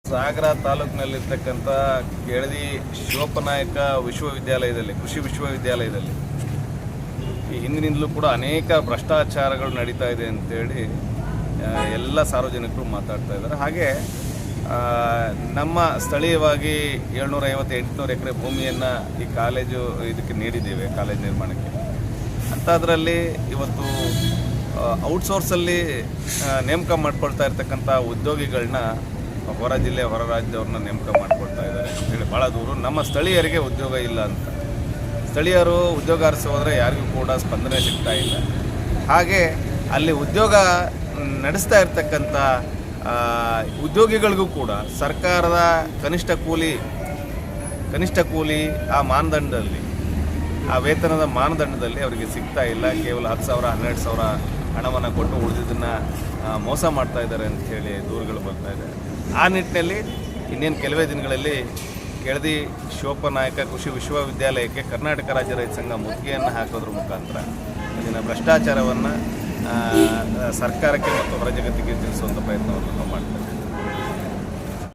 ಸಾಗರ ತಾಲೂಕಿನಲ್ಲಿರ್ತಕ್ಕಂಥ ಕೆಳದಿ ಶಿವಪ್ಪನಾಯಕ ವಿಶ್ವವಿದ್ಯಾಲಯದಲ್ಲಿ, ಕೃಷಿ ವಿಶ್ವವಿದ್ಯಾಲಯದಲ್ಲಿ ಈ ಹಿಂದಿನಿಂದಲೂ ಕೂಡ ಅನೇಕ ಭ್ರಷ್ಟಾಚಾರಗಳು ನಡೀತಾ ಇದೆ ಅಂತೇಳಿ ಎಲ್ಲ ಸಾರ್ವಜನಿಕರು ಮಾತಾಡ್ತಾ ಇದ್ದಾರೆ. ಹಾಗೆ ನಮ್ಮ ಸ್ಥಳೀಯವಾಗಿ 750-800 ಎಕರೆ ಭೂಮಿಯನ್ನು ಈ ಕಾಲೇಜು ಇದಕ್ಕೆ ನೀಡಿದ್ದೇವೆ, ಕಾಲೇಜ್ ನಿರ್ಮಾಣಕ್ಕೆ. ಅಂಥದ್ರಲ್ಲಿ ಇವತ್ತು ಔಟ್ಸೋರ್ಸಲ್ಲಿ ನೇಮಕ ಮಾಡ್ಕೊಳ್ತಾ ಇರ್ತಕ್ಕಂಥ ಉದ್ಯೋಗಿಗಳನ್ನ ಹೊರ ಜಿಲ್ಲೆ, ಹೊರ ರಾಜ್ಯದವ್ರನ್ನ ನೇಮಕ ಮಾಡ್ಕೊಳ್ತಾ ಇದ್ದಾರೆ ಅಂತೇಳಿ ಭಾಳ ದೂರ. ನಮ್ಮ ಸ್ಥಳೀಯರಿಗೆ ಉದ್ಯೋಗ ಇಲ್ಲ ಅಂತ, ಸ್ಥಳೀಯರು ಉದ್ಯೋಗ ಅರಸಿ ಹೋದರೆ ಯಾರಿಗೂ ಕೂಡ ಸ್ಪಂದನೆ ಸಿಗ್ತಾ ಇಲ್ಲ. ಹಾಗೆ ಅಲ್ಲಿ ಉದ್ಯೋಗ ನಡೆಸ್ತಾ ಇರ್ತಕ್ಕಂಥ ಉದ್ಯೋಗಿಗಳಿಗೂ ಕೂಡ ಸರ್ಕಾರದ ಕನಿಷ್ಠ ಕೂಲಿ ಆ ಮಾನದಂಡದಲ್ಲಿ, ಆ ವೇತನದ ಮಾನದಂಡದಲ್ಲಿ ಅವರಿಗೆ ಸಿಗ್ತಾ ಇಲ್ಲ. ಕೇವಲ 10,000 12,000 ಹಣವನ್ನು ಕೊಟ್ಟು ಉಳಿದಿದ್ದನ್ನು ಮೋಸ ಮಾಡ್ತಾ ಇದ್ದಾರೆ ಅಂಥೇಳಿ ದೂರುಗಳು ಬರ್ತಾ ಇದೆ. ಆ ನಿಟ್ಟಿನಲ್ಲಿ ಇನ್ನೇನು ಕೆಲವೇ ದಿನಗಳಲ್ಲಿ ಕೆಳದಿ ಶಿವಪ್ಪನಾಯಕ ಕೃಷಿ ವಿಶ್ವವಿದ್ಯಾಲಯಕ್ಕೆ ಕರ್ನಾಟಕ ರಾಜ್ಯ ರೈತ ಸಂಘ ಮುತ್ತಿಗೆಯನ್ನು ಹಾಕೋದ್ರ ಮುಖಾಂತರ ಇದನ್ನು ಭ್ರಷ್ಟಾಚಾರವನ್ನು ಸರ್ಕಾರಕ್ಕೆ ಮತ್ತು ಹೊರ ಜಗತ್ತಿಗೆ ತಿಳಿಸುವಂಥ ಪ್ರಯತ್ನವನ್ನು ನಾವು ಮಾಡ್ತೇವೆ.